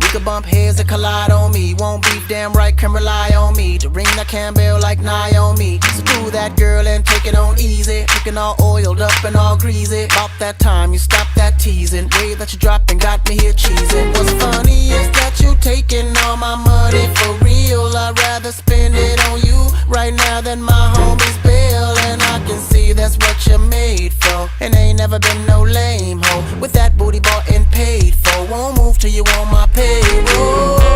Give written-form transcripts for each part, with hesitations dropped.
We could bump heads and collide on me. Won't beef, damn right, can rely on me to ring that Campbell like Naomi. So do that, girl, and take it on easy. Looking all oiled up and all greasy. About that time you stop that teasing. Way that you dropping got me here cheesing. What's funny is that you taking all my money for real. I'd rather spend it on you right now than my homie's bill. And I can see that's what you're made for. And ain't never been no lame hoe. With that booty bought and paid for. Won't move till you on my payroll.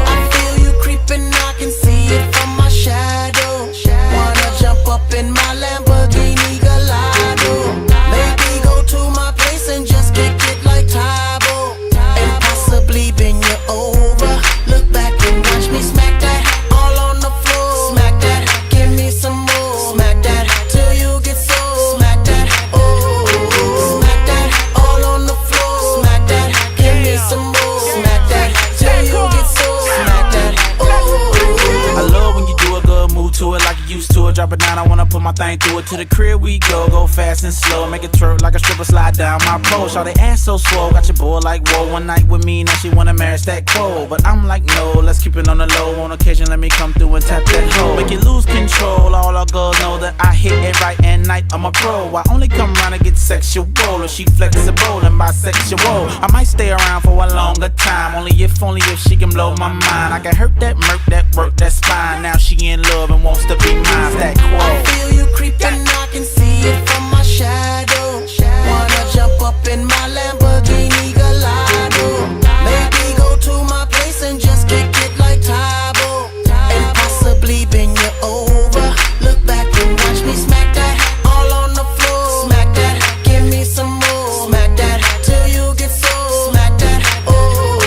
I feel you creeping, I can see it from my shadow. Wanna jump up in my Lamborghini Gallardo. Maybe go to my place and just kick it like Tybo. And possibly bend you over. Look back and watch me smack that all on the floor. Smack that, give me some more. Smack that till you get so. Smack that, oh. Smack that all on the floor. Smack that, give me some more. Smack that till you get so. Smack that, oh. I love when you do a good move to it like you used to it. Drop it down, I wanna put my thing through it. To the crib we go, go fast and slow. Make it twerk like a stripper, slide down my pole. Shout the ass so swole, got your boy like whoa. One night with me, now she wanna marry that cold. But I'm like no, let's keep it on the low. On occasion, let me come through and tap that hoe. Make it lose control, all our girls know that I hit it right at night. I'm a pro, I only come around to get sexual. If she flexible and bisexual, I might stay around for a longer time. Only if she can blow my mind. I can hurt that murk, that work, that spine. Now she in love and wants to be mine. That quote. I feel you creeping, I can see it from my shadow. Wanna jump up in my Lamborghini Gallardo. Maybe go to my place and just kick it like Tybo. And possibly bend you over. Look back and watch me smack that all on the floor. Smack that, give me some more. Smack that till you get so. Smack that, oh.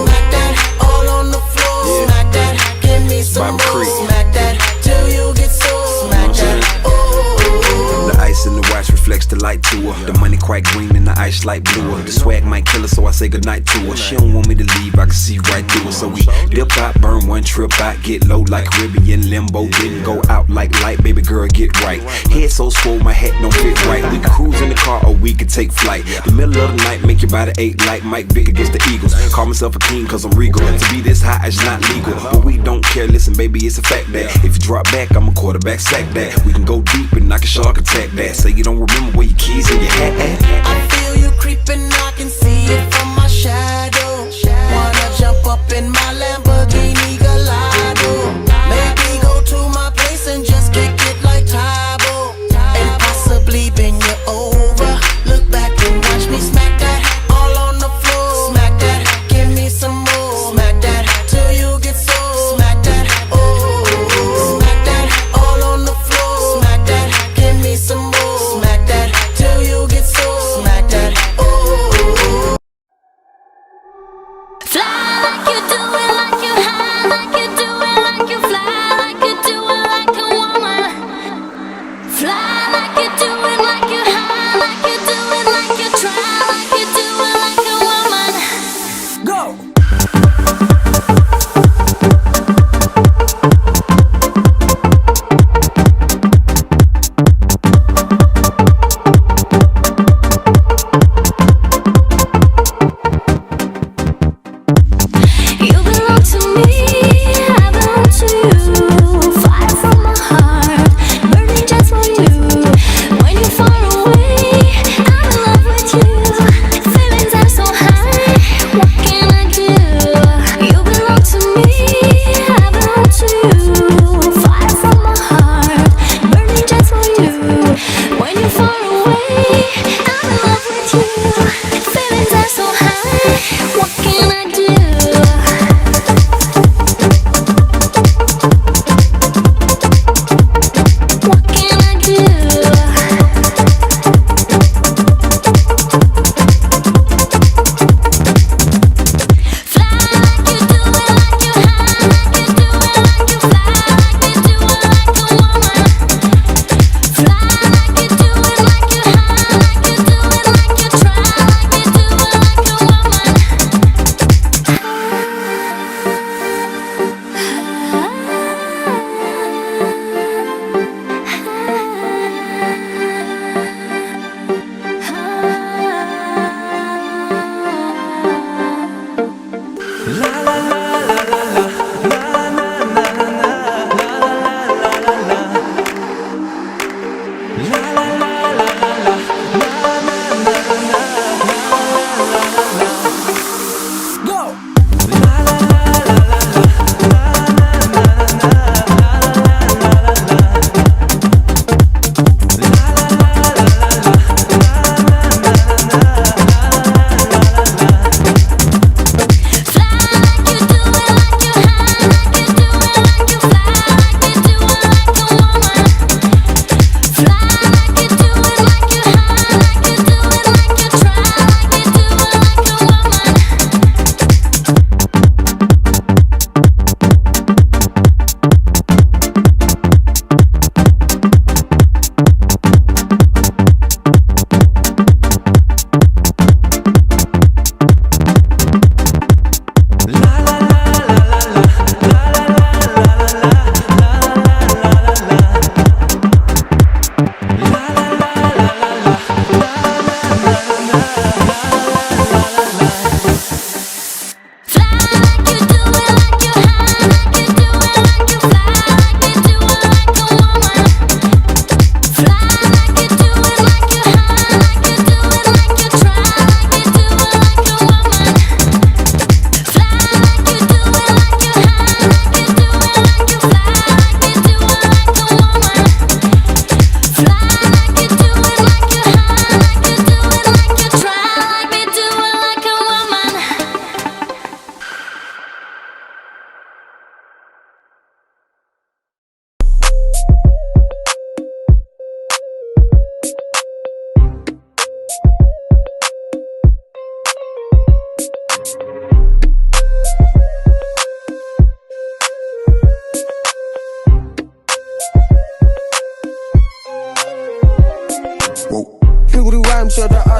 Smack that all on the floor. Smack that, give me some more. Smack that till you get so. Smack that, oh. The ice in the watch reflects the light to her. The money quite green and the ice light bluer. The swag might kill her, so I say goodnight to her. She don't want me to leave, I can see right through her. So we dip out, burn one trip out, get low like Caribbean limbo. Didn't go out like light, baby girl, get right. Head so swole, my hat don't fit right. We can cruise in the car or we can take flight. The middle of the night, make your body ache like Mike Vick against the Eagles. Call myself a king cause I'm regal. To be this high is not legal, but we don't care, listen baby, it's a fact that if you drop back, I'm a quarterback, sack that. We can go deep and knock a shark attack that. Say you don't remember where your keys in your hat at. I feel you creeping, I can see it from my shadow. Wanna jump up in my Lamborghini Gallardo. Maybe go to my place and just kick it like Tybo. And possibly bend you over. Look back and watch me smack that all on the floor. Smack that, give me some more. Smack that till you get so. Smack that, oh. Smack that all on the floor. Smack that, give me some more. Smack that till you get so. Smack that, oh. Fly like you do it, like you high, like you do it, like you fly, like you do it, like a woman. Fly like you do it, like you high, like you do it, like you try, like you do it, like a woman. Go! You belong to me, I belong to you. Fire from my heart, burning just for you. When you're far away, I'm in love with you. Feelings are so high, what can I do? You belong to me, I belong to you. Fire from my heart, burning just for you. When you're far away, I'm in love with you. Feelings are so high, what can I do? What can I do? Fly like you do it, like you high, like you do it, like you fly, like you do it, like a woman. Fly like you do it, like you high, like you do it, like you try, like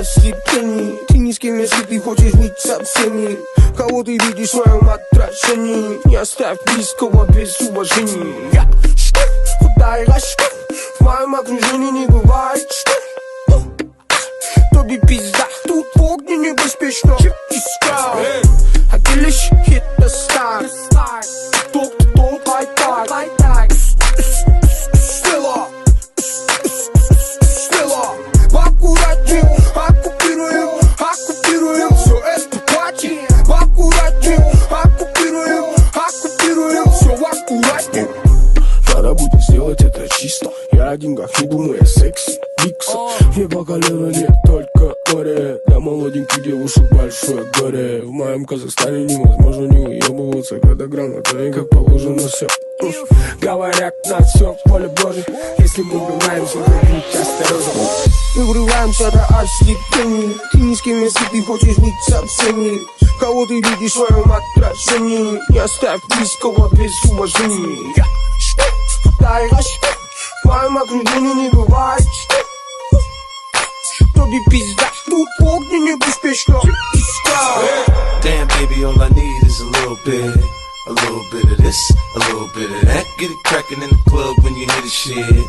ослепление. Ты ни с кем, если ты хочешь быть со всеми. Кого ты видишь в своем отражении? Не оставь близкого без уважения. Я худая рачка, в моем окружении не бывает что. Тобі пизда, тут в огне небезпечно. Искал, а ты лишь hit the star. Топ, лайтай. Смело, аккуратнее, оккупируем все это пати. Аккуратнее, оккупируем все аккуратнее. Надо будет сделать это чисто. Я о деньгах не думаю, секси, микса. Мне по колено нет, только море. Для молоденьких девушек большое горе. В моем Казахстане невозможно не уебываться, когда грамота и как положено все. Говорят, нас все в поле Божье. Если мы врываемся, то будь осторожен. Мы врываемся до ослепления. Ты ни с кем, если ты хочешь быть со всеми. Кого ты видишь в своем отражении? Не оставь близкого без уважения. Дай рачка, в моем окружении не бывает что. Тобі пизда, тут в огне небезпечно. Искал. Damn, baby, all I need is a little bit of this, a little bit of that. Get it crackin' in the club when you hear the shit.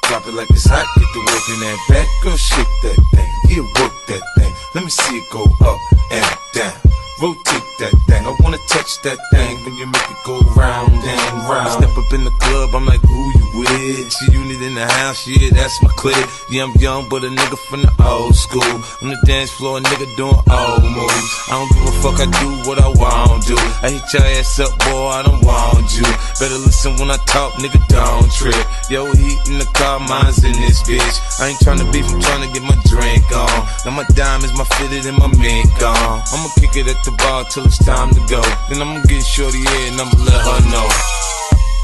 Drop it like it's hot, get the work in that back. Girl, shake that thing, yeah, work that thing. Let me see it go up and down. Rotate that thing, I wanna touch that thing when you make it go round and round. I step up in the club, I'm like, who you with? She unit in the house, yeah, that's my clique. Yeah, I'm young, but a nigga from the old school. On the dance floor, a nigga doing old moves. I don't give a fuck, I do what I want to. I hit your ass up, boy, I don't want you. Better listen when I talk, nigga, don't trip. Yo, heat in the car, mine's in this bitch. I ain't tryna beef, I'm tryna get my drink on. Now my diamonds, my fitted, and my mink on. I'ma kick it at the bar till it's time to go. Then I'ma get shorty here and I'ma let her know.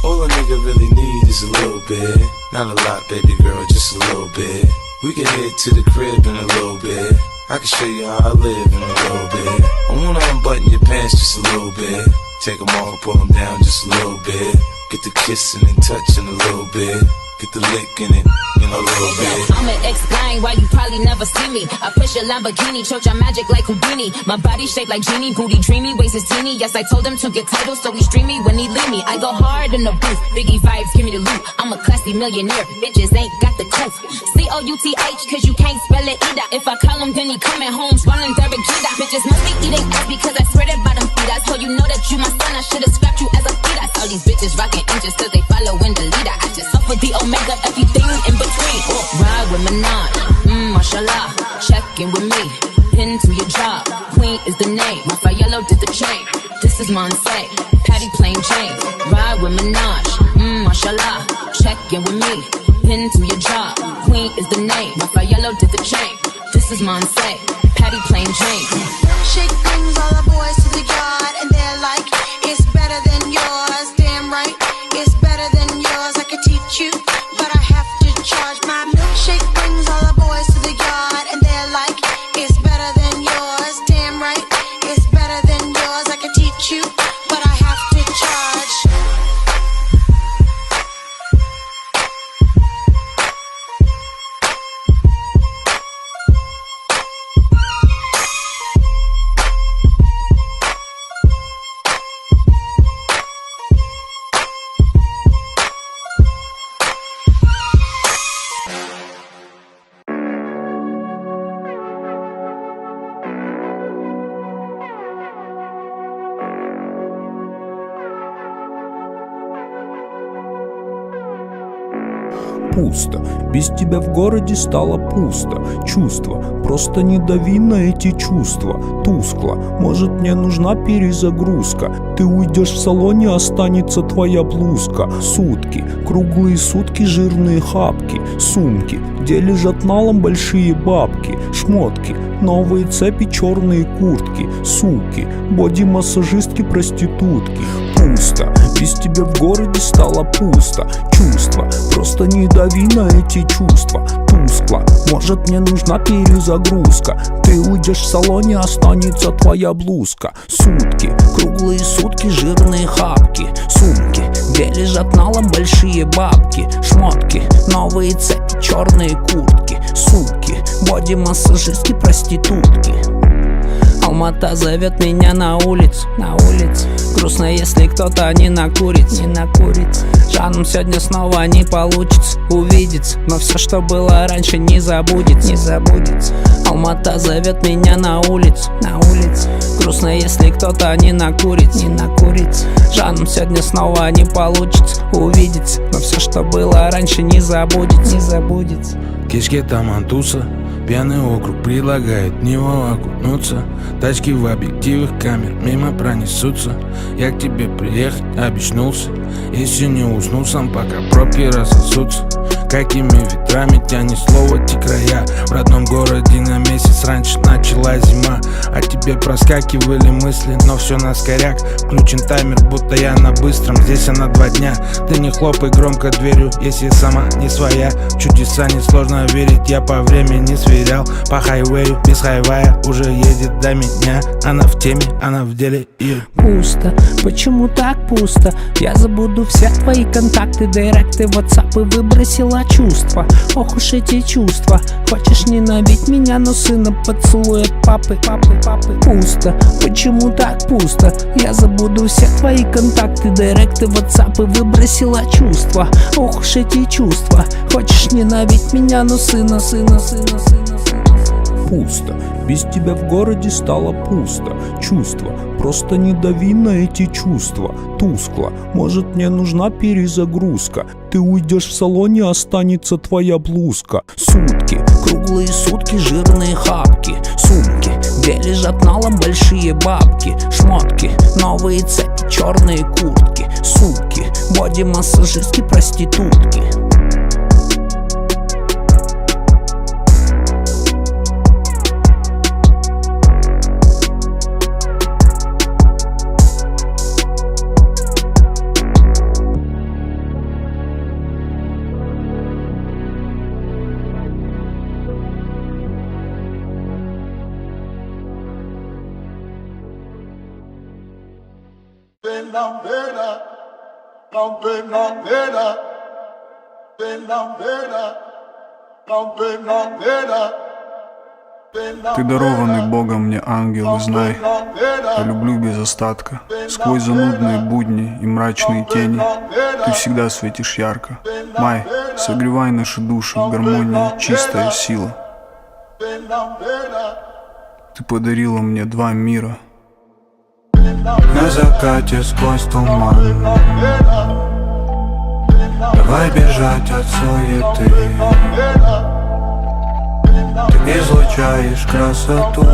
All a nigga really need is a little bit. Not a lot, baby girl, just a little bit. We can head to the crib in a little bit. I can show you how I live in a little bit. I wanna unbutton your pants just a little bit. Take them off, pull them down just a little bit. Get the kissing and touching a little bit. Get the lick in it, a little bit. I'ma explain why you probably never see me. I push a Lamborghini, choke your magic like Houdini. My body shaped like genie, booty dreamy, waist is teeny. Yes, I told him to get titles, so he stream me when he leave me. I go hard in the booth, Biggie vibes, give me the loot. I'm a classy millionaire, bitches ain't got the couth. C-O-U-T-H, cause you can't spell it either. If I call him, then he coming home, running Derek Jeter. Bitches must be eating ass because I swear that bottom feet. So you know that you my son, I should've scrapped you as a fetus. All these bitches rocking inches cause they following the leader. I just suffer the omega, everything in between. Ride with Minaj, mashallah. Check in with me, pin to your job. Queen is the name, Rafaello did the chain. This is Monse, Patty plain Jane. Ride with Minaj, mashallah. Check in with me, pin to your job. Queen is the name, Rafaello did the chain. This is Monse, Patty plain Jane. Shake brings all the boys to the yard, and they're like, it's better than yours. Damn right, it's better than yours. I could teach you, but I have to charge. My milkshake brings all the boys to the yard, and they're like, it's better than yours. Damn right, it's better than yours. I could teach you, but I have to charge. Пусто, без тебя в городе стало пусто. Чувства, просто не дави на эти чувства. Тускло, может мне нужна перезагрузка. Ты уйдешь в салоне, останется твоя блузка. Сутки, круглые сутки, жирные хапки. Сумки, где лежат налом большие бабки. Шмотки, новые цепи, черные куртки. Суки, боди-массажистки, проститутки. Пусто, без тебя в городе стало пусто. Чувства, просто не дави на эти чувства. Тускло, может мне нужна перезагрузка. Ты уйдешь в салоне, останется твоя блузка. Сутки, круглые сутки, жирные хапки. Сумки, где лежат налом большие бабки. Шмотки, новые цепи, черные куртки. Суки, боди-массажистки, проститутки. Алмата зовет меня на улицу. Грустно, если кто-то не накурит. Жаном сегодня снова не получится увидеться, но все, что было раньше, не забудется. Алмата зовет меня на улицу. Грустно, если кто-то не накурит. Жаном сегодня снова не получится увидеться, но все, что было раньше, не забудется. Кишки там антуса, пьяный округ предлагает в него окунуться. Тачки в объективах камер мимо пронесутся. Я к тебе приехать обещнулся. Если не уснул сам, пока пробки рассосутся. Какими ветрами тянет слово те края. В родном городе на месяц раньше начала зима. О тебе проскакивали мысли, но все на скоряк. Включен таймер, будто я на быстром, здесь она 2 дня. Ты не хлопай громко дверью, если сама не своя. В чудеса несложно верить, я по времени сверял. По хайвею, без хайвая, уже едет до меня. Она в теме, она в деле и... Пусто, почему так пусто? Я забуду все твои контакты, директы, ватсапы, выбросила чувства. Ох уж эти чувства. Хочешь ненавидеть меня, но сына поцелуй от папы. Пусто, почему так пусто? Я забуду все твои контакты, директы, ватсапы, выбросила чувства. Ох уж эти чувства. Хочешь ненавидеть меня, но сына. Пусто, без тебя в городе стало пусто. Чувства, просто не дави на эти чувства. Тускло, может мне нужна перезагрузка. Ты уйдешь в салоне, останется твоя блузка. Сутки, круглые сутки, жирные хапки. Сумки, где лежат налом большие бабки. Шмотки, новые цепи, черные куртки. Суки, боди-массажистки, проститутки. Ты дарованный Богом мне ангел, и знай, я люблю без остатка. Сквозь занудные будни и мрачные тени ты всегда светишь ярко. Май, согревай наши души в гармонии, чистая сила. Ты подарила мне 2 мира. На закате сквозь туман давай бежать от суеты. Ты излучаешь красоту.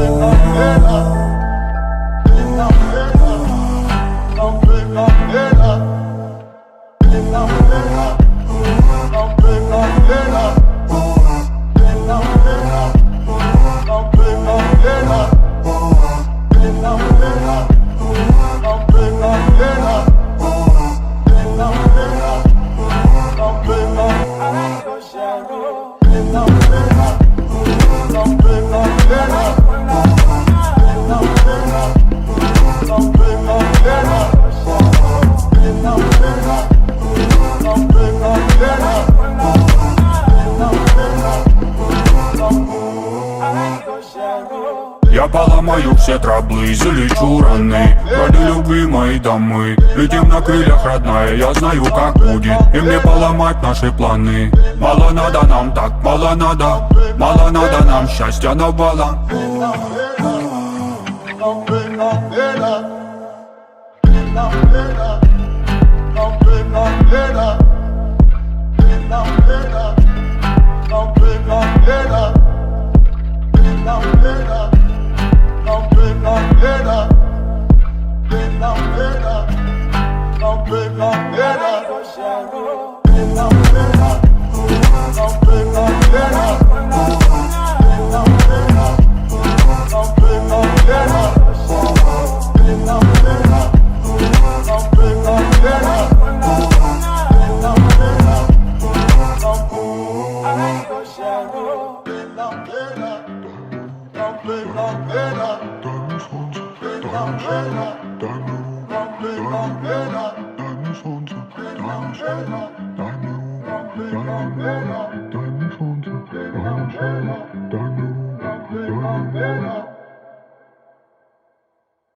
Я поломаю все траблы и залечу раны ради любимой дамы. Летим на крыльях, родная, я знаю, как будет. И мне поломать наши планы. Мало надо нам так, мало надо нам счастья навала. Дай мне pena.